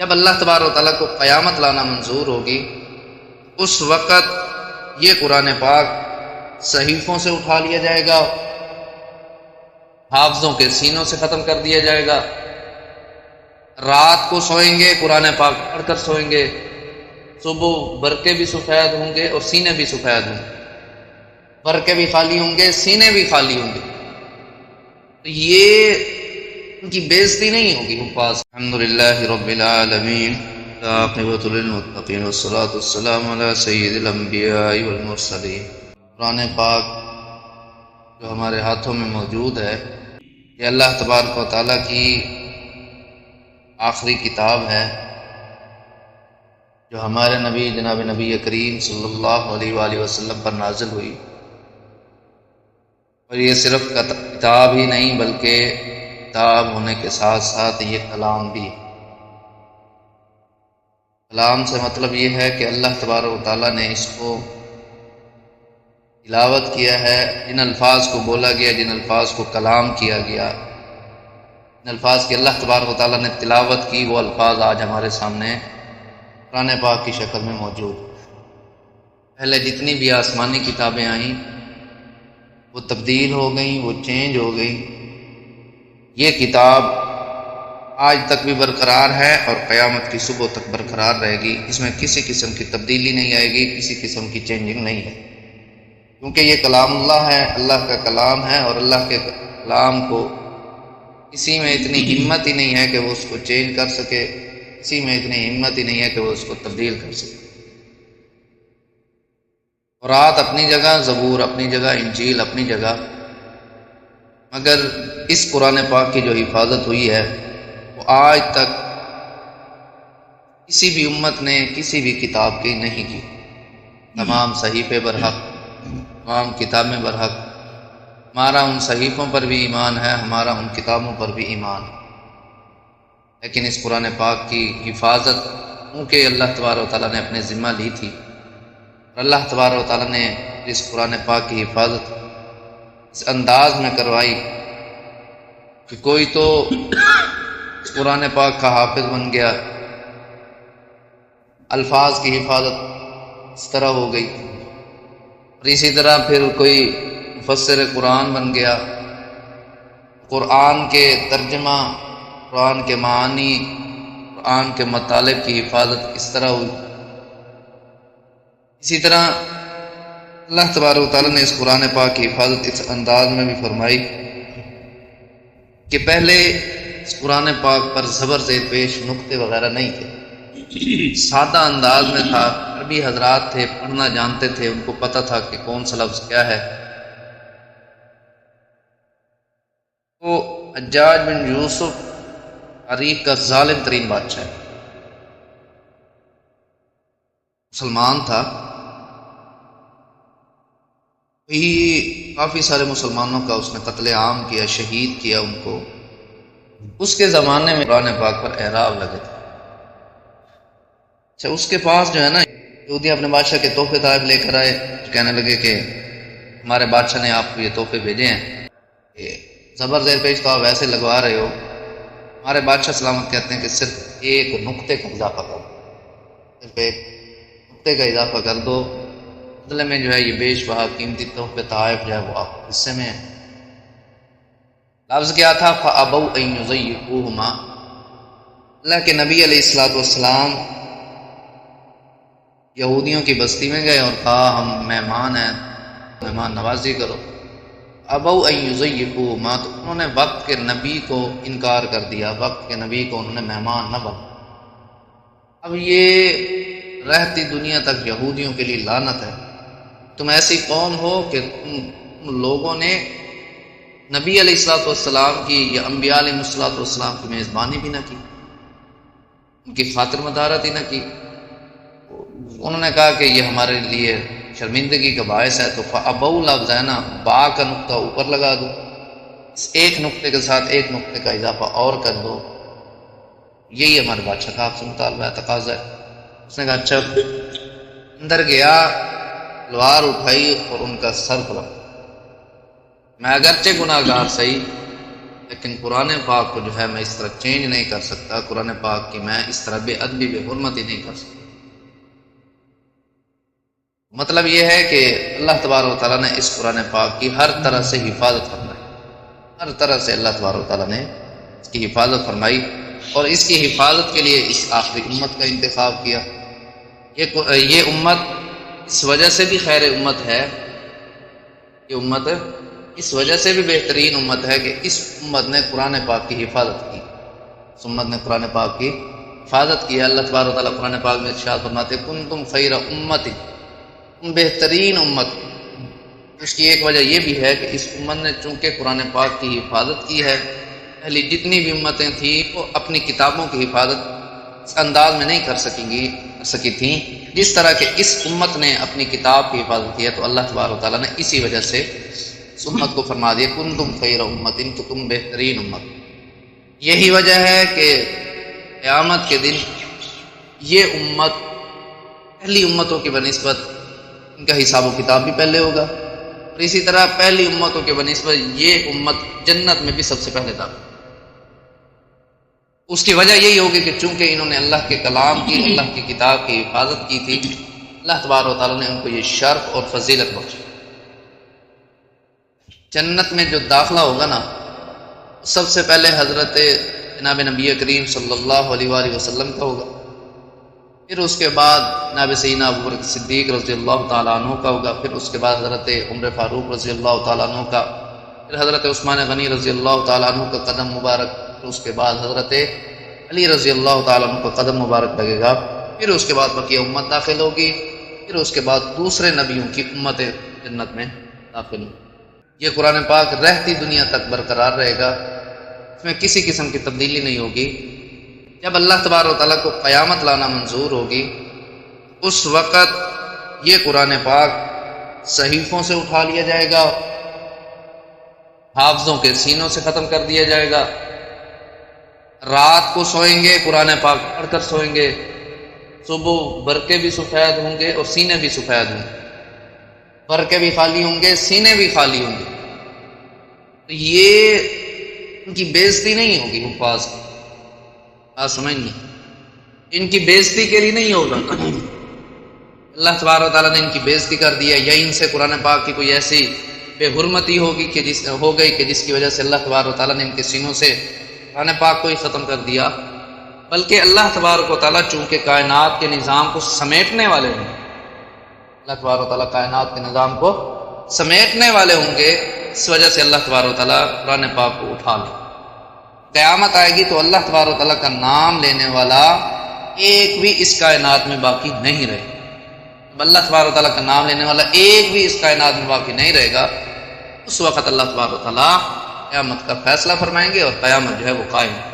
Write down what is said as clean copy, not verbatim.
جب اللہ تبارک و تعالیٰ کو قیامت لانا منظور ہوگی اس وقت یہ قرآن پاک صحیفوں سے اٹھا لیا جائے گا، حافظوں کے سینوں سے ختم کر دیا جائے گا، رات کو سوئیں گے قرآن پاک پڑھ کر سوئیں گے، صبح برقے بھی سفید ہوں گے اور سینے بھی سفید ہوں گے، برقے بھی خالی ہوں گے، سینے بھی خالی ہوں گے، تو یہ ان کی بےزتی نہیں ہوگی حفاظ۔ الحمدللہ رب العالمین، عاقبۃ للمتقین والصلاۃ والسلام علی سید الانبیاء والمرسلین۔ قرآن پاک جو ہمارے ہاتھوں میں موجود ہے یہ اللہ تبارک و تعالیٰ کی آخری کتاب ہے جو ہمارے نبی جناب نبی کریم صلی اللہ علیہ وآلہ وسلم پر نازل ہوئی، اور یہ صرف کتاب ہی نہیں بلکہ کتاب ہونے کے ساتھ ساتھ یہ کلام بھی۔ کلام سے مطلب یہ ہے کہ اللہ تبارک و تعالیٰ نے اس کو تلاوت کیا ہے، جن الفاظ کو بولا گیا، جن الفاظ کو کلام کیا گیا، جن الفاظ کی اللہ تبارک و تعالیٰ نے تلاوت کی، وہ الفاظ آج ہمارے سامنے قرآن پاک کی شکل میں موجود۔ پہلے جتنی بھی آسمانی کتابیں آئیں وہ تبدیل ہو گئیں، وہ چینج ہو گئیں، یہ کتاب آج تک بھی برقرار ہے اور قیامت کی صبح تک برقرار رہے گی، اس میں کسی قسم کی تبدیلی نہیں آئے گی، کسی قسم کی چینجنگ نہیں ہے، کیونکہ یہ کلام اللہ ہے، اللہ کا کلام ہے، اور اللہ کے کلام کو کسی میں اتنی ہمت ہی نہیں ہے کہ وہ اس کو چینج کر سکے، کسی میں اتنی ہمت ہی نہیں ہے کہ وہ اس کو تبدیل کر سکے۔ تورات اپنی جگہ، زبور اپنی جگہ، انجیل اپنی جگہ، مگر اس قرآن پاک کی جو حفاظت ہوئی ہے وہ آج تک کسی بھی امت نے کسی بھی کتاب کی نہیں کی۔ تمام صحیفے برحق، تمام کتابیں برحق، ہمارا ان صحیفوں پر بھی ایمان ہے، ہمارا ان کتابوں پر بھی ایمان ہے، لیکن اس قرآن پاک کی حفاظت کیونکہ اللہ تبارک و تعالیٰ نے اپنے ذمہ لی تھی، اور اللہ تبارک و تعالیٰ نے اس قرآن پاک کی حفاظت اس انداز میں کروائی کہ کوئی تو اس قرآن پاک کا حافظ بن گیا، الفاظ کی حفاظت اس طرح ہو گئی، اور اسی طرح پھر کوئی مفسر قرآن بن گیا، قرآن کے ترجمہ، قرآن کے معانی، قرآن کے مطالب کی حفاظت اس طرح ہوئی۔ اسی طرح اللہ تبارک و تعالیٰ نے اس قرآن پاک کی حفاظت اس انداز میں بھی فرمائی کہ پہلے اس قرآن پاک پر زبر زیر پیش نقطے وغیرہ نہیں تھے، سادہ انداز میں تھا، عربی حضرات تھے، پڑھنا جانتے تھے، ان کو پتہ تھا کہ کون سا لفظ کیا ہے۔ تو حجاج بن یوسف تاریخ کا ظالم ترین بادشاہ ہے، مسلمان تھا، کافی سارے مسلمانوں کا اس نے قتل عام کیا، شہید کیا ان کو۔ اس کے زمانے میں قرآن پاک پر اعراب لگے تھے۔ اچھا، اس کے پاس جو ہے نا یہودی اپنے بادشاہ کے تحفے تحائف لے کر آئے، کہنے لگے کہ ہمارے بادشاہ نے آپ کو یہ تحفے بھیجے ہیں، زبر زیر پیش تو آپ ایسے لگوا رہے ہو۔ ہمارے بادشاہ سلامت کہتے ہیں کہ صرف ایک نقطے کا اضافہ کر دو، صرف ایک نقطے کا اضافہ کر دو، بدلے میں جو ہے یہ بیش بہا قیمتی تحفے تحائف جو ہے وہ آپ کے حصے میں ہے۔ لفظ کیا تھا؟ فَأَبَوْا أَن يُضَيِّفُوهُمَا۔ اللہ کے نبی علیہ الصلوۃ والسلام یہودیوں کی بستی میں گئے اور کہا ہم مہمان ہیں، مہمان نوازی کرو۔ ابوا ان یضیفوهما، تو انہوں نے وقت کے نبی کو انکار کر دیا، وقت کے نبی کو انہوں نے مہمان نہ بنا۔ اب یہ رہتی دنیا تک یہودیوں کے لیے لعنت ہے، تم ایسی قوم ہو کہ تم لوگوں نے نبی علیہ الصلوۃ والسلام کی یا انبیاء علیہ الصلوۃ والسلام کی میزبانی بھی نہ کی، ان کی خاطر مدارت ہی نہ کی۔ انہوں نے کہا کہ یہ ہمارے لیے شرمندگی کا باعث ہے، تو فَأَبَوْا لفظ ہے نا، با کا نقطہ اوپر لگا دو، اس ایک نقطے کے ساتھ ایک نقطے کا اضافہ اور کر دو، یہی ہمارے بادشاہ کا آپ سے مطالبہ ہے، تقاضا ہے۔ اس نے کہا اچھا۔ اندر گیا، تلوار اٹھائی اور ان کا سر پکڑا، میں اگرچہ گناہ گار صحیح لیکن قرآن پاک کو جو ہے میں اس طرح چینج نہیں کر سکتا، قرآن پاک کی میں اس طرح بے ادبی بے حرمتی نہیں کر سکتا۔ مطلب یہ ہے کہ اللہ تبارک و تعالیٰ نے اس قرآن پاک کی ہر طرح سے حفاظت فرمائی، ہر طرح سے اللہ تبارک و تعالیٰ نے اس کی حفاظت فرمائی، اور اس کی حفاظت کے لیے اس آخری امت کا انتخاب کیا۔ یہ امت اس وجہ سے بھی خیر امت ہے، یہ امت اس وجہ سے بھی بہترین امت ہے کہ اس امت نے قرآن پاک کی حفاظت کی، اس امت نے قرآن پاک کی حفاظت کی۔ اللہ تبارک و تعالیٰ قرآن پاک میں ارشاد فرماتے کنتم خیر امت، تم بہترین امت۔ اس کی ایک وجہ یہ بھی ہے کہ اس امت نے چونکہ قرآن پاک کی حفاظت کی ہے، پہلی جتنی بھی امتیں تھیں وہ اپنی کتابوں کی حفاظت اس انداز میں نہیں کر سکی تھیں جس طرح کہ اس امت نے اپنی کتاب کی حفاظت کی ہے، تو اللہ تبارک و تعالیٰ نے اسی وجہ سے اس امت کو فرما دیا کنتم خیر امت، تو تم بہترین امت۔ یہی وجہ ہے کہ قیامت کے دن یہ امت پہلی امتوں کی بنسبت ان کا حساب و کتاب بھی پہلے ہوگا، اور اسی طرح پہلی امتوں کے بنسبت یہ امت جنت میں بھی سب سے پہلے داخل۔ اس کی وجہ یہی ہوگی کہ چونکہ انہوں نے اللہ کے کلام کی، اللہ کی کتاب کی حفاظت کی تھی، اللہ تبارک و تعالیٰ نے ان کو یہ شرف اور فضیلت بخشی۔ جنت میں جو داخلہ ہوگا نا، سب سے پہلے حضرت جناب نبی کریم صلی اللہ علیہ وآلہ وسلم کا ہوگا، پھر اس کے بعد جناب سیدنا ابوبکر صدیق رضی اللہ تعالیٰ عنہ کا ہوگا، پھر اس کے بعد حضرت عمر فاروق رضی اللہ تعالیٰ عنہ کا، پھر حضرت عثمان غنی رضی اللہ تعالیٰ عنہ کا قدم مبارک، پھر اس کے بعد حضرت علی رضی اللہ تعالیٰ عنہ کا قدم مبارک لگے گا، پھر اس کے بعد بقیہ امت داخل ہوگی، پھر اس کے بعد دوسرے نبیوں کی امت جنت میں داخل ہوگی۔ یہ قرآن پاک رہتی دنیا تک برقرار رہے گا، اس میں کسی قسم کی تبدیلی نہیں ہوگی۔ جب اللہ تبارک و تعالیٰ کو قیامت لانا منظور ہوگی، اس وقت یہ قرآن پاک صحیفوں سے اٹھا لیا جائے گا، حافظوں کے سینوں سے ختم کر دیا جائے گا۔ رات کو سوئیں گے قرآن پاک پڑھ کر سوئیں گے، صبح برقے بھی سفید ہوں گے اور سینے بھی سفید ہوں گے، برقے بھی خالی ہوں گے، سینے بھی خالی ہوں گے۔ تو یہ ان کی بےزتی نہیں ہوگی، حفاظ کی بات سمجھنی، ان کی بےزتی کے لیے نہیں ہوگا۔ اللہ تبارک و تعالیٰ نے ان کی بےزتی کر دیا، یا ان سے قرآن پاک کی کوئی ایسی بے حرمتی ہوگی کہ جس کی وجہ سے اللہ تبارک و تعالیٰ نے ان کے سینوں سے قرآن پاک کو ہی ختم کر دیا، بلکہ اللہ تبارک و تعالیٰ چونکہ کائنات کے نظام کو سمیٹنے والے ہوں گے، اللہ تبارک و تعالیٰ کائنات کے نظام کو سمیٹنے والے ہوں گے، اس وجہ سے اللہ تبارک و تعالیٰ قرآن پاک کو اٹھا لے۔ قیامت آئے گی تو اللہ تبارک و تعالیٰ کا نام لینے والا ایک بھی اس کائنات میں باقی نہیں رہے گا۔ جب اللہ تبارک و تعالیٰ کا نام لینے والا ایک بھی اس کائنات میں باقی نہیں رہے گا، اس وقت اللہ تبارک و تعالیٰ قیامت کا فیصلہ فرمائیں گے اور قیامت جو ہے وہ قائم ہے۔